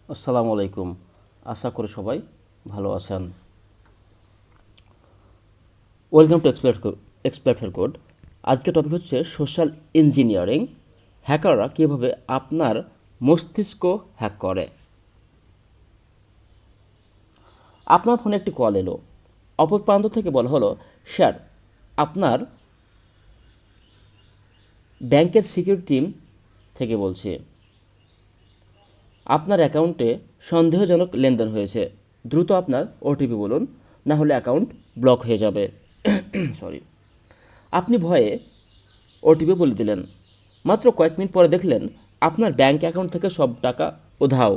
আসসালামু আলাইকুম। আশা করি সবাই ভালো আছেন। Welcome to exploiter code. আজকে টপিক হচ্ছে সোশ্যাল ইঞ্জিনিয়ারিং। হ্যাকাররা কীভাবে আপনার মস্তিষ্ক হ্যাক করে। আপনার ফোনে একটি কল এলো, অপর প্রান্ত থেকে বলা হলো, স্যার, আপনার ব্যাংকের সিকিউরিটি টিম থেকে বলছি, আপনার অ্যাকাউন্টে সন্দেহজনক লেনদেন হয়েছে, দ্রুত আপনার ওটিপি বলুন, না হলে অ্যাকাউন্ট ব্লক হয়ে যাবে। সরি। আপনি ভয়ে ওটিপি বলে দিলেন। মাত্র কয়েক মিনিট পরে দেখলেন আপনার ব্যাংক অ্যাকাউন্ট থেকে সব টাকা উধাও।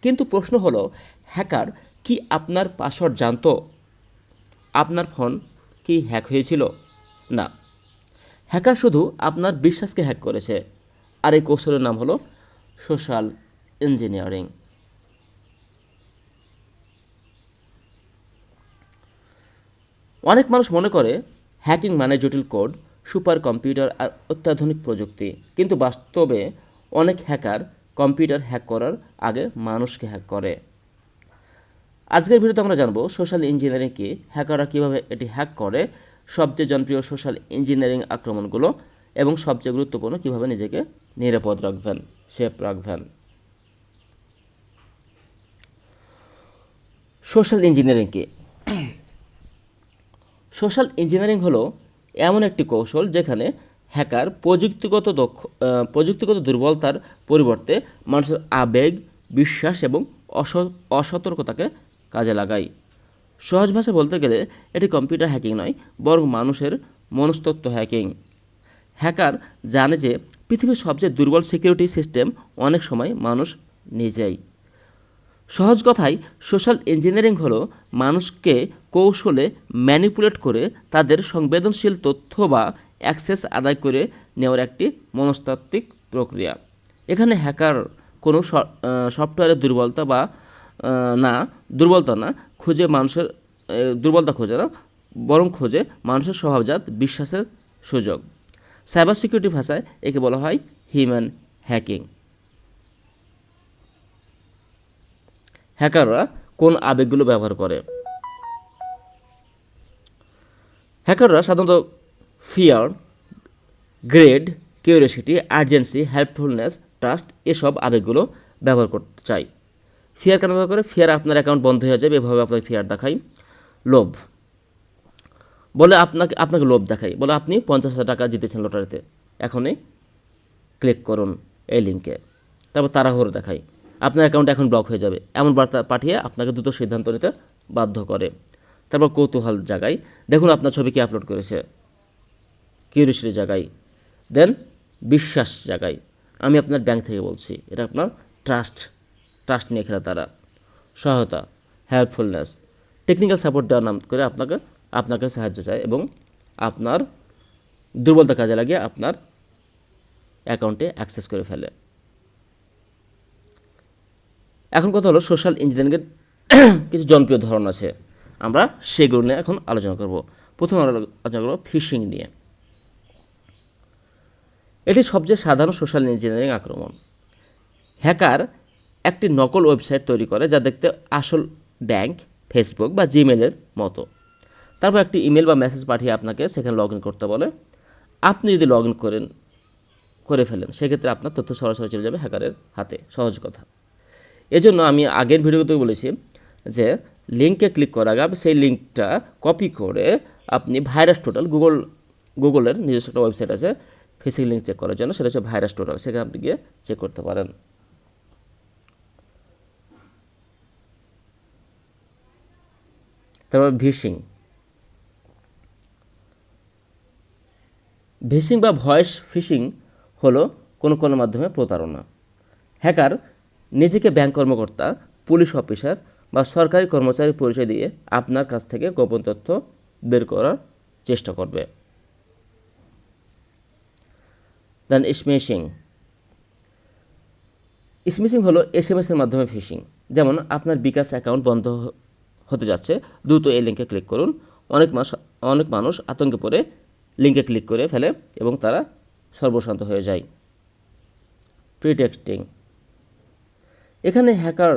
কিন্তু প্রশ্ন হলো, হ্যাকার কি আপনার পাসওয়ার্ড জানতো? আপনার ফোন কি হ্যাক হয়েছিল? না, হ্যাকার শুধু আপনার বিশ্বাসকে হ্যাক করেছে। আর এই কৌশলের নাম হলো সোশ্যাল ইঞ্জিনিয়ারিং। অনেক মানুষ মনে করে হ্যাকিং মানে জটিল কোড, সুপার কম্পিউটার আর অত্যাধুনিক প্রযুক্তি। কিন্তু বাস্তবে অনেক হ্যাকার কম্পিউটার হ্যাক করার আগে মানুষকে হ্যাক করে। আজকের ভিডিওতে আমরা জানবো সোশ্যাল ইঞ্জিনিয়ারিং কি, হ্যাকাররা কীভাবে এটি হ্যাক করে, সবচেয়ে জনপ্রিয় সোশ্যাল ইঞ্জিনিয়ারিং আক্রমণগুলো, এবং সবচেয়ে গুরুত্বপূর্ণ কীভাবে নিজেকে নিরাপদ রাখবেন, সেফ রাখবেন। সোশ্যাল ইঞ্জিনিয়ারিং কি? সোশ্যাল ইঞ্জিনিয়ারিং হলো এমন একটি কৌশল যেখানে হ্যাকার প্রযুক্তিগত দুর্বলতার পরিবর্তে মানুষের আবেগ, বিশ্বাস এবং অসতর্কতাকে কাজে লাগায়। সহজ ভাষায় বলতে গেলে এটি কম্পিউটার হ্যাকিং নয়, বরং মানুষের মনস্তত্ত্ব হ্যাকিং। হ্যাকার জানে যে পৃথিবীর সবচেয়ে দুর্বল সিকিউরিটি সিস্টেম অনেক সময় মানুষ নিজেই। সহজ কথায় সোশ্যাল ইঞ্জিনিয়ারিং হলো মানুষকে কৌশলে ম্যানিপুলেট করে তাদের সংবেদনশীল তথ্য বা অ্যাক্সেস আদায় করে নেওয়ার একটি মনস্তাত্ত্বিক প্রক্রিয়া। এখানে হ্যাকার কোনো সফটওয়্যারের দুর্বলতা না খুঁজে মানুষের দুর্বলতা খোঁজে না, বরং খোঁজে মানুষের স্বভাবজাত বিশ্বাসের সুযোগ। সাইবার সিকিউরিটি ভাষায় একে বলা হয় হিউম্যান হ্যাকিং। হ্যাকাররা কোন আবেগগুলো ব্যবহার করে? হ্যাকাররা সাধারণত fear, greed, curiosity, urgency, helpfulness, trust এসব আবেগগুলো ব্যবহার করতে চায়। ফিয়ার কেন ব্যবহার করে? ফিয়ার আপনার অ্যাকাউন্ট বন্ধ হয়ে যাবে, এভাবে আপনাকে ফিয়ার দেখায়। লোভ বলে আপনাকে লোভ দেখায়, বলে আপনি 50,000 টাকা জিতেছেন লটারিতে, এখনই ক্লিক করুন এই লিঙ্কে। তারপর তাড়াহুড়ো দেখায়, আপনার অ্যাকাউন্ট এখন ব্লক হয়ে যাবে, এমন বার্তা পাঠিয়ে আপনাকে দ্রুত সিদ্ধান্ত নিতে বাধ্য করে। তারপর কৌতূহল জাগায়, দেখুন আপনার ছবি কে আপলোড করেছে, কিউরিয়াসিটি জাগায়। দেন বিশ্বাস জাগায়, আমি আপনার ব্যাংক থেকে বলছি, এটা আপনার ট্রাস্ট নিয়ে খেলা তারা। সহায়তা, হেল্পফুলনেস, টেকনিক্যাল সাপোর্ট দেওয়ার নাম করে আপনাকে সাহায্য চায় এবং আপনার দুর্বলতা কাজে লাগিয়ে আপনার অ্যাকাউন্টে অ্যাক্সেস করে ফেলে। এখন কথা হলো সোশ্যাল ইঞ্জিনিয়ারিংয়ের কিছু জনপ্রিয় ধরন আছে, আমরা সেগুলো নিয়ে এখন আলোচনা করব। প্রথমে আমরা আলোচনা করব ফিশিং নিয়ে। এটি সবচেয়ে সাধারণ সোশ্যাল ইঞ্জিনিয়ারিং আক্রমণ। হ্যাকার একটি নকল ওয়েবসাইট তৈরি করে যা দেখতে আসল ব্যাংক, ফেসবুক বা জিমেলের মতো। তারপর একটি ইমেল বা মেসেজ পাঠিয়ে আপনাকে সেখানে লগ ইন করতে বলে। আপনি যদি লগ ইন করে ফেলেন, সেক্ষেত্রে আপনার তথ্য সরাসরি চলে যাবে হ্যাকারের হাতে। সহজ কথা। এজন্য আমি আগের ভিডিওতে বলেছি যে লিঙ্কে ক্লিক করার আগে সেই লিঙ্কটা কপি করে আপনি ভাইরাস টোটাল, গুগলের নিজস্ব একটা ওয়েবসাইট আছে ফিশিং লিঙ্ক চেক করার জন্য, সেটা হচ্ছে ভাইরাস টোটাল, সেখানে আপনি গিয়ে চেক করতে পারেন। তারপর ভিসিং বা ভয়েস ফিশিং হলো কোনো মাধ্যমে প্রতারণা। হ্যাকার নিজেকে ব্যাংক কর্মকর্তা, পুলিশ অফিসার বা সরকারি কর্মচারী পরিচয় দিয়ে আপনার কাছ থেকে গোপন তথ্য বের করার চেষ্টা করবে। দেন স্মিশিং হলো এসএমএসের মাধ্যমে ফিশিং। যেমন আপনার বিকাশ অ্যাকাউন্ট বন্ধ হতে যাচ্ছে, দ্রুত এই লিঙ্কে ক্লিক করুন। অনেক মানুষ আতঙ্কে পড়ে লিঙ্কে ক্লিক করে ফেলে এবং তারা সর্বশান্ত হয়ে যায়। প্রিটেক্সটিং, এখানে হ্যাকার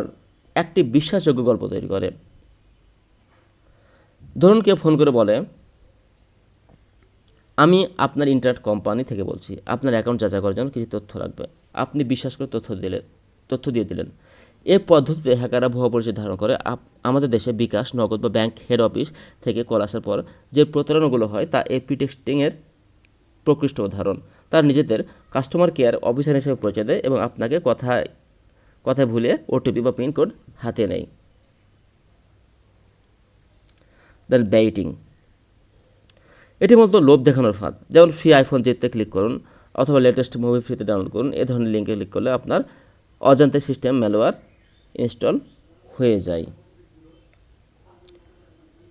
একটি বিশ্বাসযোগ্য গল্প তৈরি করে। ধরুন কেউ ফোন করে বলে, আমি আপনার ইন্টারনেট কোম্পানি থেকে বলছি, আপনার অ্যাকাউন্ট যাচাই করার জন্য কিছু তথ্য লাগবে। আপনি বিশ্বাস করে তথ্য দিয়ে দিলেন। এ পদ্ধতিতে হ্যাকাররা ভুয়া পরিচয় ধারণ করে। আমাদের দেশে বিকাশ, নগদ বা ব্যাংক হেড অফিস থেকে কল আসার পর যে প্রতারণাগুলো হয় তা এই প্রিটেক্সটিংয়ের প্রকৃষ্ট উদাহরণ। তারা নিজেদের কাস্টমার কেয়ার অফিসার হিসেবে পরিচয় দেয় এবং আপনাকে কথায় ভুলে ওটিপি বা পিন কোড হাতে নেয়। দেন বেইটিং, এটি মূলত লোভ দেখানোর ফাঁদ। যেমন ফ্রি আইফোন জিততে ক্লিক করুন অথবা লেটেস্ট মুভি ফ্রিতে ডাউনলোড করুন। এ ধরনের লিঙ্কে ক্লিক করলে আপনার অজান্তে সিস্টেম ম্যালওয়্যার ইনস্টল হয়ে যায়।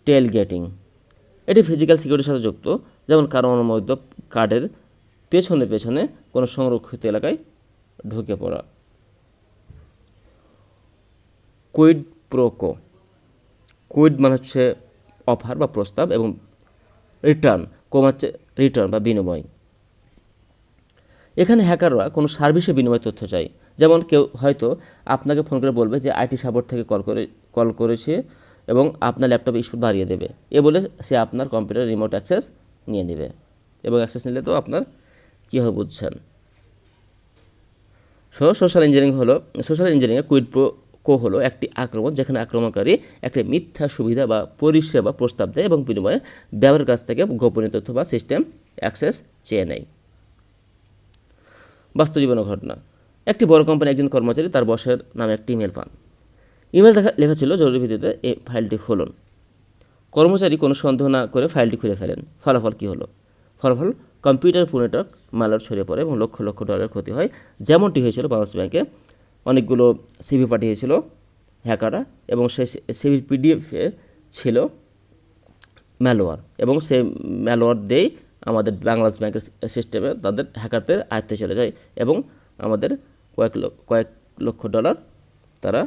টেল গেটিং, এটি ফিজিক্যাল সিকিউরিটির সাথে যুক্ত, যেমন কারো অনুমোদিত কার্ডের পেছনে কোনো সংরক্ষিত এলাকায় ঢুকে পড়া। কুইড প্রোকো, কুইড মানে হচ্ছে অফার বা প্রস্তাব এবং রিটার্ন হচ্ছে রিটার্ন বা বিনিময়। এখানে হ্যাকাররা কোনো সার্ভিসের বিনিময়ে তথ্য চায়। যেমন কেউ হয়তো আপনাকে ফোন করে বলবে যে আইটি সাপোর্ট থেকে কল করেছে এবং আপনার ল্যাপটপে স্পিড বাড়িয়ে দেবে। এ বলে সে আপনার কম্পিউটার রিমোট অ্যাক্সেস নিয়ে নেবে এবং অ্যাক্সেস নিলে তো আপনার কী হবে বুঝছেন। সোশ্যাল ইঞ্জিনিয়ারিংয়ে কুইড প্রো কো হলো একটি আক্রমণ যেখানে আক্রমণকারী একটি মিথ্যা সুবিধা বা পরিষেবা প্রস্তাব দেয় এবং বিনিময়ে ব্যবহারের কাছ থেকে গোপনীয় তথ্য বা সিস্টেম অ্যাক্সেস চেয়ে নেয়। বাস্তব জীবনের ঘটনা, একটি বড় কোম্পানি একজন কর্মচারী তার বসের নামে একটি ইমেল পান। ইমেল লেখা ছিল জরুরি ভিত্তিতে এই ফাইলটি খুলুন। কর্মচারী কোনো সন্দেহ না করে ফাইলটি খুলে ফেলেন। ফলাফল কী হলো? ফলাফল কম্পিউটার পুনেটক ম্যালওয়্যার ছড়িয়ে পড়ে এবং লক্ষ লক্ষ ডলারের ক্ষতি হয়। যেমনটি হয়েছিল বাংলাদেশ ব্যাংকে। অনেকগুলো সিভি পাঠিয়েছিল হ্যাকাররা এবং সেই সিভির পিডিএফে ছিল ম্যালওয়্যার এবং সেই ম্যালওয়্যার দিয়েই আমাদের বাংলাদেশ ব্যাংকের সিস্টেমে তাদের হ্যাকারদের আয়ত্তে চলে যায় এবং আমাদের কয়েক লক্ষ ডলার তারা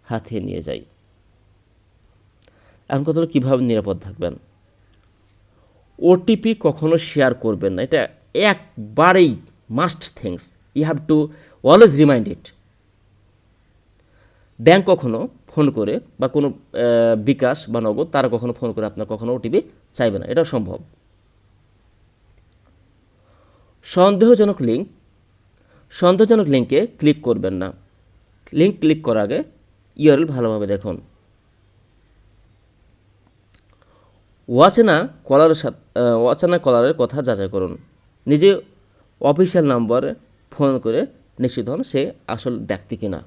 হাতিয়ে নিয়ে যায়। এখন কথা হলো কীভাবে নিরাপদ থাকবেন। ওটিপি কখনো শেয়ার করবেন না, এটা একবারেই must things, you have to always remind it. Bank কখনো ফোন করে বা কোনো বিকাশ বা নগদ তারা কখনো ফোন করে আপনার কখনো ওটিপি চাইবে না, এটাও সম্ভব। সন্দেহজনক লিঙ্কে ক্লিক করবেন না। লিঙ্ক ক্লিক করার আগে ইউআরএল ভালোভাবে দেখুন। অচেনা কলারের কথা যাচাই করুন। নিজে অফিসিয়াল নাম্বারে ফোন করে নিশ্চিত হন সে আসল ব্যক্তি কিনা।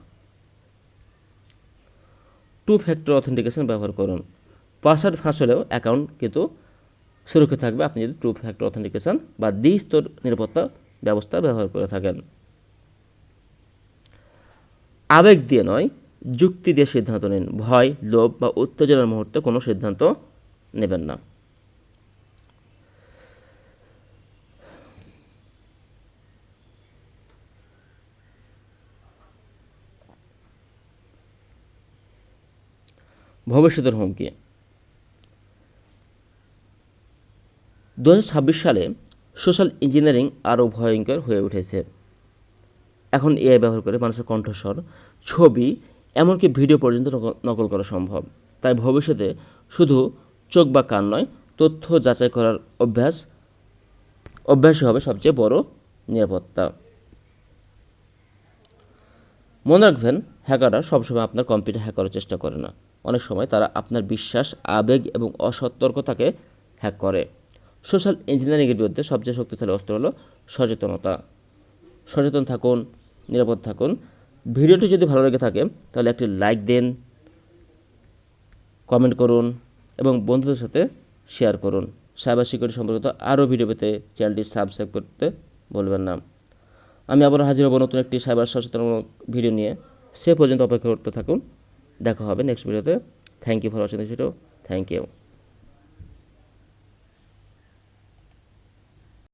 2 ফ্যাক্টর অথেন্টিকেশন ব্যবহার করুন। পাসওয়ার্ড ফাঁস হলেও অ্যাকাউন্ট কিন্তু সুরক্ষিত থাকবে আপনি যদি 2 ফ্যাক্টর অথেন্টিকেশন বা দ্বিস্তর নিরাপত্তা ব্যবস্থা ব্যবহার করে থাকেন। আবেগ দিয়ে নয়, যুক্তি দিয়ে সিদ্ধান্ত নিন। ভয়, লোভ বা উত্তেজনার মুহূর্তে কোনো সিদ্ধান্ত নেবেন না। ভবিষ্যতের হুমকি। 2026 সালে সোশ্যাল ইঞ্জিনিয়ারিং আরও ভয়ঙ্কর হয়ে উঠেছে। এখন এআই ব্যবহার করে মানুষের কণ্ঠস্বর, ছবি, এমনকি ভিডিও পর্যন্ত নকল করা সম্ভব। তাই ভবিষ্যতে শুধু চোখ বা কান নয়, তথ্য যাচাই করার অভ্যাসই হবে সবচেয়ে বড় নিরাপত্তা। মনে রাখবেন, হ্যাকাররা সবসময় আপনার কম্পিউটার হ্যাক করার চেষ্টা করে না। অনেক সময় তারা আপনার বিশ্বাস, আবেগ এবং অসতর্কতাকে হ্যাক করে। সোশ্যাল ইঞ্জিনিয়ারিংয়ের বিরুদ্ধে সবচেয়ে শক্তিশালী অস্ত্র হলো সচেতনতা। সচেতন থাকুন, নিরাপদ থাকুন। ভিডিওটি যদি ভালো লেগে থাকে তাহলে একটি লাইক দিন, কমেন্ট করুন এবং বন্ধুদের সাথে শেয়ার করুন। সাইবার সিকিউরিটি সম্পর্কিত আরও ভিডিও পেতে চ্যানেলটি সাবস্ক্রাইব করতে ভুলবেন না। আমি আবার হাজির হব নতুন একটি সাইবার সচেতনমূলক ভিডিও নিয়ে। সে পর্যন্ত অপেক্ষা করতে থাকুন। দেখা হবে নেক্সট ভিডিওতে। Thank you for watching this video. Thank you.